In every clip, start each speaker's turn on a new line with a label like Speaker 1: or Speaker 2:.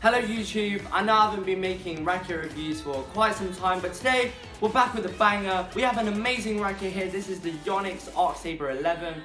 Speaker 1: Hello YouTube, I know I haven't been making racket reviews for quite some time, but today we're back with a banger. We have an amazing racket here. This is the YONEX Arcsaber 11.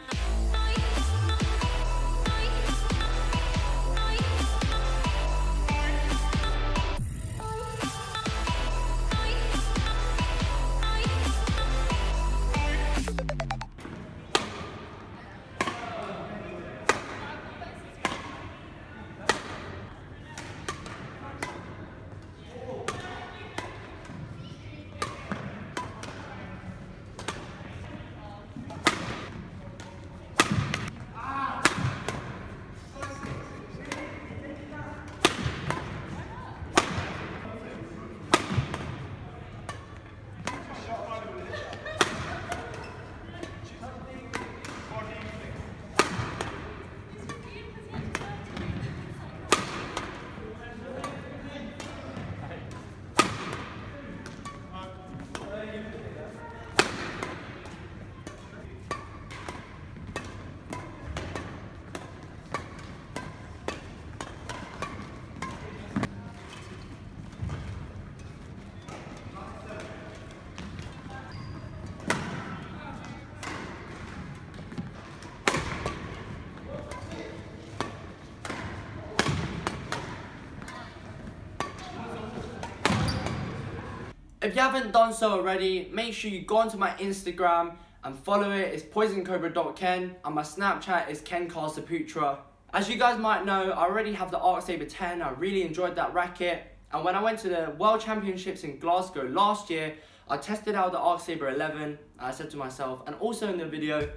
Speaker 1: If you haven't done so already, make sure you go onto my Instagram and follow it. It's poisoncobra.ken and my Snapchat is kencarsaputra. As you guys might know, I already have the Arcsaber 10. I really enjoyed that racket. And when I went to the World Championships in Glasgow last year, I tested out the Arcsaber 11 and I said to myself, and also in the video,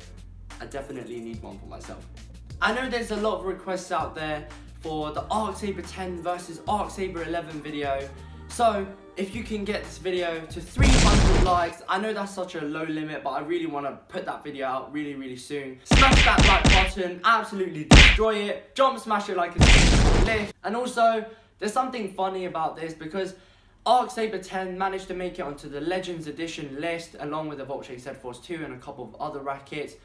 Speaker 1: I definitely need one for myself. I know there's a lot of requests out there for the Arcsaber 10 versus Arcsaber 11 video. So, if you can get this video to 300 likes, I know that's such a low limit, but I really want to put that video out really soon. Smash that like button, absolutely destroy it, jump smash it like it's a lift. And also, there's something funny about this because Arcsaber 10 managed to make it onto the Legends Edition list along with the Voltshake Z-Force 2 and a couple of other rackets.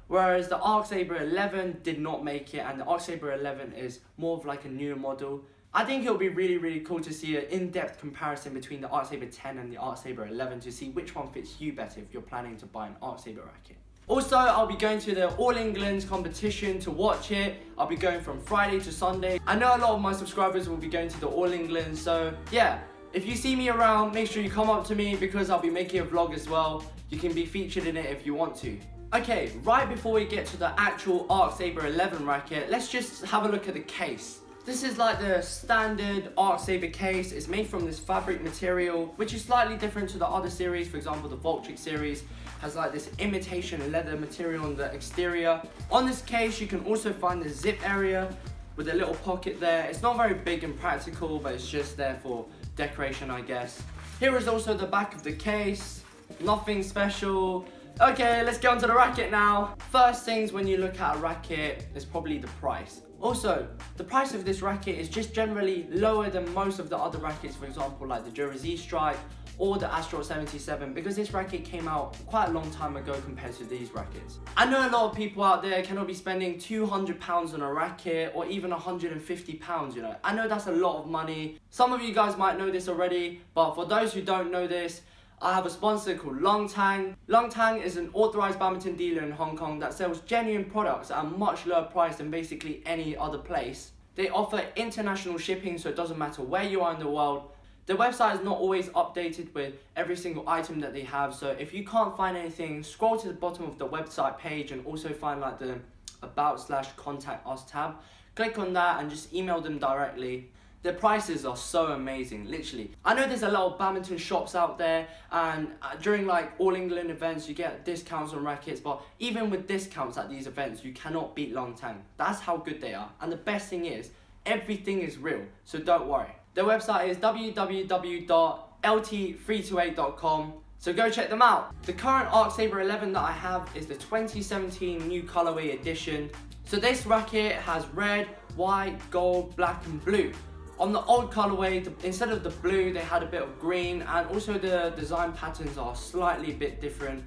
Speaker 1: Whereas the Arcsaber 11 did not make it, and the Arcsaber 11 is more of like a newer model. I think it'll be really cool to see an in-depth comparison between the Arcsaber 10 and the Arcsaber 11 to see which one fits you better if you're planning to buy an Arcsaber racket. Also, I'll be going to the All England's competition to watch it. I'll be going from Friday to Sunday. I know a lot of my subscribers will be going to the All England, so yeah. If you see me around, make sure you come up to me because I'll be making a vlog as well. You can be featured in it if you want to. Okay, right before we get to the actual Arcsaber 11 racket, let's just have a look at the case. This is like the standard Arcsaber case. It's made from this fabric material, which is slightly different to the other series. For example, the Voltshake series has like this imitation leather material on the exterior. On this case, you can also find the zip area with a little pocket there. It's not very big and practical, but it's just there for decoration, I guess. Here is also the back of the case. Nothing special. Okay, let's get onto the racket now. First things when you look at a racket is probably the price. Also, the price of this racket is just generally lower than most of the other rackets, for example, like the Jura Z Strike or the Astronaut 77, because this racket came out quite a long time ago compared to these rackets. I know a lot of people out there cannot be spending £200 on a racket or even £150, you know. I know that's a lot of money. Some of you guys might know this already, but for those who don't know this, I have a sponsor called Long Tang. Long Tang is an authorized badminton dealer in Hong Kong that sells genuine products at a much lower price than basically any other place. They offer international shipping, so it doesn't matter where you are in the world. The website is not always updated with every single item that they have, so if you can't find anything, scroll to the bottom of the website page and also find like the about/contact us tab. Click on that and just email them directly. The prices are so amazing, literally. I know there's a lot of badminton shops out there, and during like All England events you get discounts on rackets, but even with discounts at these events you cannot beat Long Tang. That's how good they are. And the best thing is, everything is real, so don't worry. Their website is www.lt328.com, so go check them out. The current Arcsaber 11 that I have is the 2017 new colorway edition. So this racket has red, white, gold, black and blue. On the old colorway, instead of the blue, they had a bit of green, and also the design patterns are slightly a bit different.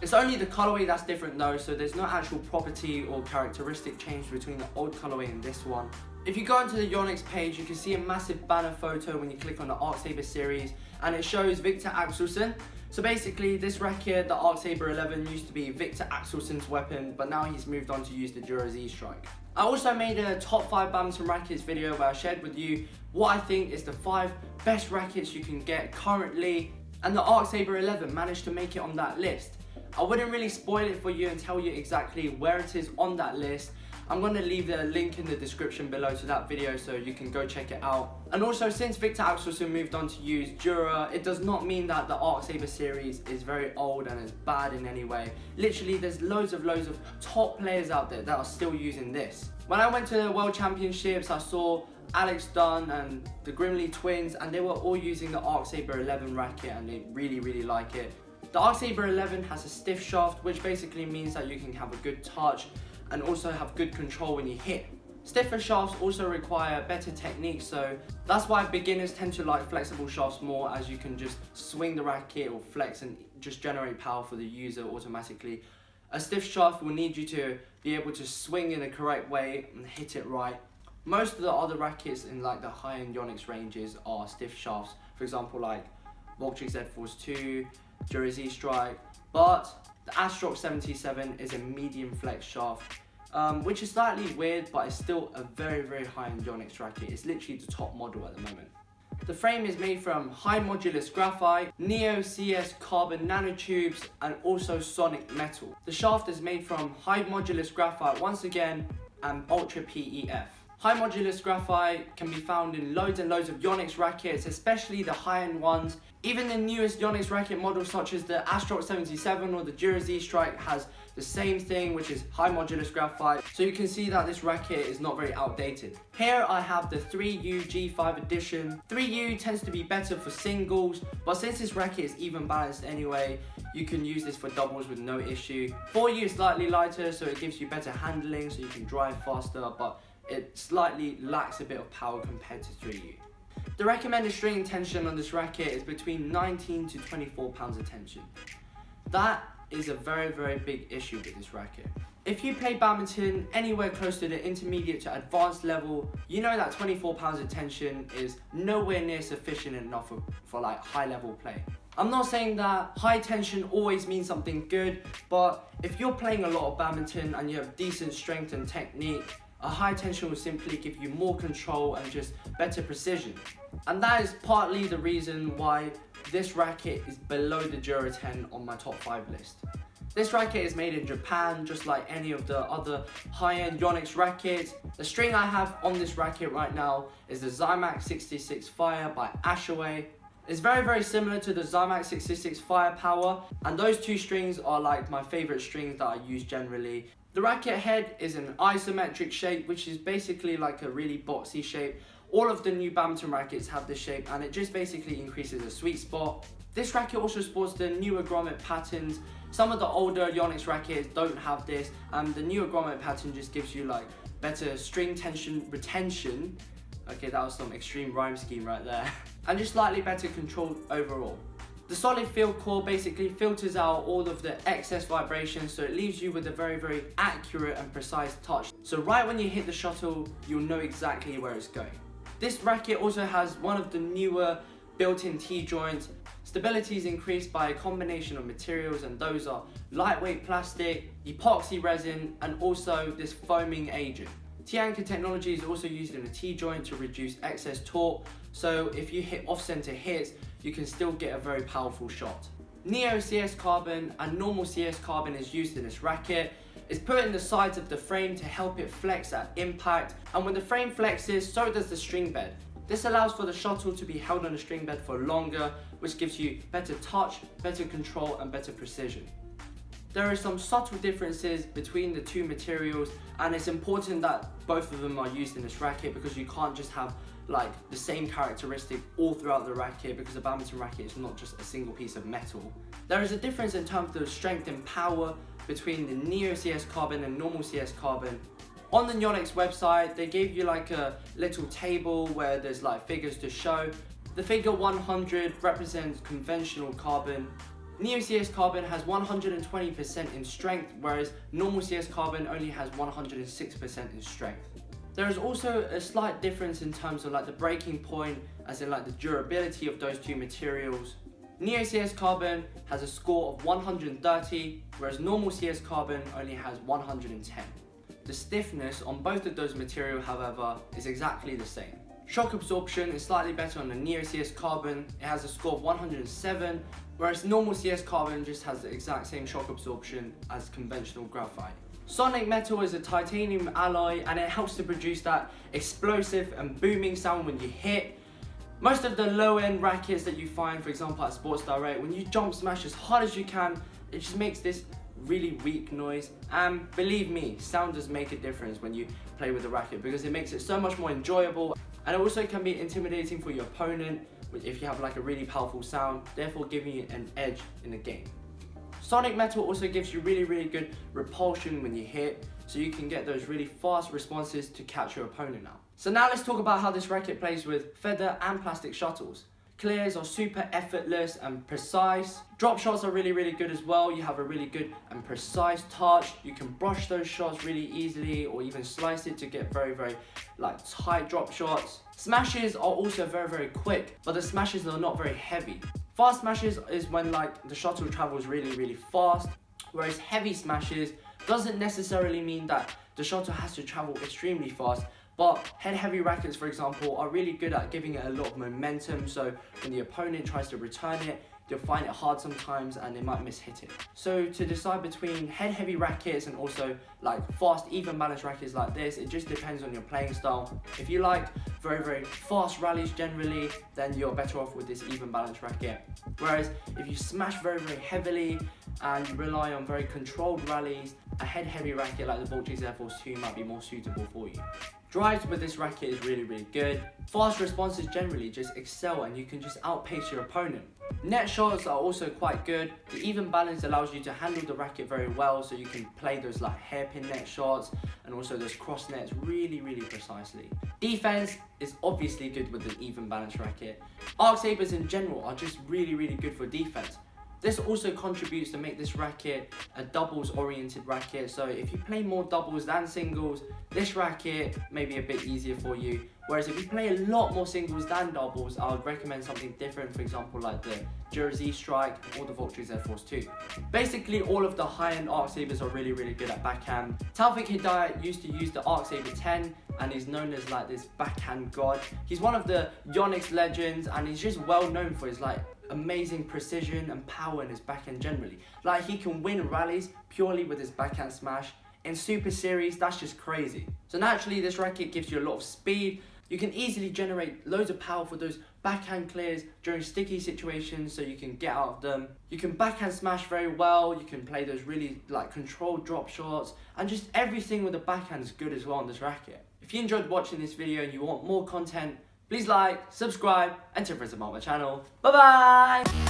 Speaker 1: It's only the colorway that's different though, so there's no actual property or characteristic change between the old colorway and this one. If you go onto the YONEX page, you can see a massive banner photo when you click on the Arcsaber series, and it shows Victor Axelsson. So basically, this racket, the Arcsaber 11, used to be Victor Axelsson's weapon, but now he's moved on to use the Dura Z Strike. I also made a top 5 badminton rackets video where I shared with you what I think is the 5 best rackets you can get currently, and the Arcsaber 11 managed to make it on that list. I wouldn't really spoil it for you and tell you exactly where it is on that list. I'm going to leave the link in the description below to that video so you can go check it out. And also, since Victor Axelsson moved on to use Dura, it does not mean that the Arcsaber series is very old and is bad in any way. Literally, there's loads of top players out there that are still using this. When I went to the World Championships, I saw Alex Dunn and the Grimley twins, and they were all using the Arcsaber 11 racket, and they really like it. The Arcsaber 11 has a stiff shaft, which basically means that you can have a good touch and also have good control when you hit. Stiffer shafts also require better technique, so that's why beginners tend to like flexible shafts more, as you can just swing the racket or flex and just generate power for the user automatically. A stiff shaft will need you to be able to swing in the correct way and hit it right. Most of the other rackets in like the high-end YONEX ranges are stiff shafts, for example like Voltrix Z Force 2, Dura Z Strike, but the Astrox 77 is a medium flex shaft, which is slightly weird, but it's still a very high-end YONEX racket. It's literally the top model at the moment. The frame is made from high modulus graphite, Neo CS carbon nanotubes, and also sonic metal. The shaft is made from high modulus graphite once again, and ultra PEF. High modulus graphite can be found in loads and loads of YONEX rackets, especially the high-end ones. Even the newest YONEX racket models such as the Astrox 77 or the Dura Z Strike has the same thing, which is high modulus graphite. So you can see that this racket is not very outdated. Here I have the 3U G5 edition. 3U tends to be better for singles, but since this racket is even balanced anyway, you can use this for doubles with no issue. 4U is slightly lighter, so it gives you better handling, so you can drive faster, but it slightly lacks a bit of power compared to 3U. The recommended string tension on this racket is between 19 to 24 pounds of tension. That is a very big issue with this racket. If you play badminton anywhere close to the intermediate to advanced level, you know that 24 pounds of tension is nowhere near sufficient enough for like high level play. I'm not saying that high tension always means something good, but if you're playing a lot of badminton and you have decent strength and technique, a high tension will simply give you more control and just better precision. And that is partly the reason why this racket is below the Dura 10 on my top 5 list. This racket is made in Japan, just like any of the other high-end YONEX rackets. The string I have on this racket right now is the Zymax 66 Fire by Ashaway. It's very similar to the Zymax 66 Firepower, and those two strings are like my favorite strings that I use generally. The racket head is an isometric shape, which is basically like a really boxy shape. All of the new badminton rackets have this shape, and it just basically increases the sweet spot. This racket also sports the newer grommet patterns. Some of the older YONEX rackets don't have this, and the newer grommet pattern just gives you like better string tension retention. Okay, that was some extreme rhyme scheme right there. And just slightly better control overall. The solid field core basically filters out all of the excess vibrations, so it leaves you with a very accurate and precise touch. So right when you hit the shuttle, you'll know exactly where it's going. This racket also has one of the newer built-in T-joints. Stability is increased by a combination of materials, and those are lightweight plastic, epoxy resin, and also this foaming agent. T-anchor technology is also used in the T-joint to reduce excess torque, so if you hit off-center hits, you can still get a very powerful shot. Neo CS carbon and normal CS carbon is used in this racket. It's put in the sides of the frame to help it flex at impact, and when the frame flexes, so does the string bed. This allows for the shuttle to be held on the string bed for longer, which gives you better touch, better control, and better precision. There are some subtle differences between the two materials, and it's important that both of them are used in this racket, because you can't just have like the same characteristic all throughout the racket, because a badminton racket is not just a single piece of metal. There is a difference in terms of strength and power between the Neo CS carbon and normal CS carbon. On the YONEX website, they gave you like a little table where there's like figures to show. The figure 100 represents conventional carbon. Neo CS carbon has 120% in strength, whereas normal CS carbon only has 106% in strength. There is also a slight difference in terms of like the breaking point, as in like the durability of those two materials. Neo CS Carbon has a score of 130, whereas normal CS Carbon only has 110. The stiffness on both of those materials, however, is exactly the same. Shock absorption is slightly better on the Neo CS Carbon. It has a score of 107, whereas normal CS Carbon just has the exact same shock absorption as conventional graphite. Sonic Metal is a titanium alloy, and it helps to produce that explosive and booming sound when you hit. Most of the low-end rackets that you find, for example at Sports Direct, when you jump smash as hard as you can, it just makes this really weak noise. And believe me, sound does make a difference when you play with the racket, because it makes it so much more enjoyable, and it also can be intimidating for your opponent if you have like a really powerful sound, therefore giving you an edge in the game. Sonic Metal also gives you really good repulsion when you hit, so you can get those really fast responses to catch your opponent out. So now let's talk about how this racket plays with feather and plastic shuttles. Clears are super effortless and precise. Drop shots are really good as well. You have a really good and precise touch. You can brush those shots really easily, or even slice it to get very like tight drop shots. Smashes are also very quick, but the smashes are not very heavy. Fast smashes is when like the shuttle travels really fast, whereas heavy smashes doesn't necessarily mean that the shuttle has to travel extremely fast. But head-heavy rackets, for example, are really good at giving it a lot of momentum, so when the opponent tries to return it, they'll find it hard sometimes and they might miss-hit it. So to decide between head-heavy rackets and also like fast, even balance rackets like this, it just depends on your playing style. If you like very fast rallies generally, then you're better off with this even balance racket. Whereas if you smash very heavily and you rely on very controlled rallies, a head-heavy racket like the Vortex Air Force 2 might be more suitable for you. Drives with this racket is really good. Fast responses generally just excel, and you can just outpace your opponent. Net shots are also quite good. The even balance allows you to handle the racket very well, so you can play those like hairpin net shots and also those cross nets really precisely. Defense is obviously good with the even balance racket. Arcsabers in general are just really good for defense. This also contributes to make this racket a doubles oriented racket, so if you play more doubles than singles, this racket may be a bit easier for you. Whereas if you play a lot more singles than doubles, I would recommend something different, for example like the Jersey Strike or the Vortex Air Force 2. Basically all of the high-end Arcsabers are really good at backhand. Taufik Hidayat used to use the Arcsaber 10 and he's known as like this backhand god. He's one of the YONEX legends, and he's just well known for his like amazing precision and power in his backhand generally. Like he can win rallies purely with his backhand smash. In Super Series, that's just crazy. So naturally this racket gives you a lot of speed. You can easily generate loads of power for those backhand clears during sticky situations, so you can get out of them. You can backhand smash very well. You can play those really like controlled drop shots, and just everything with the backhand is good as well on this racket. If you enjoyed watching this video and you want more content, please like, subscribe, and tip for some on my channel. Bye bye!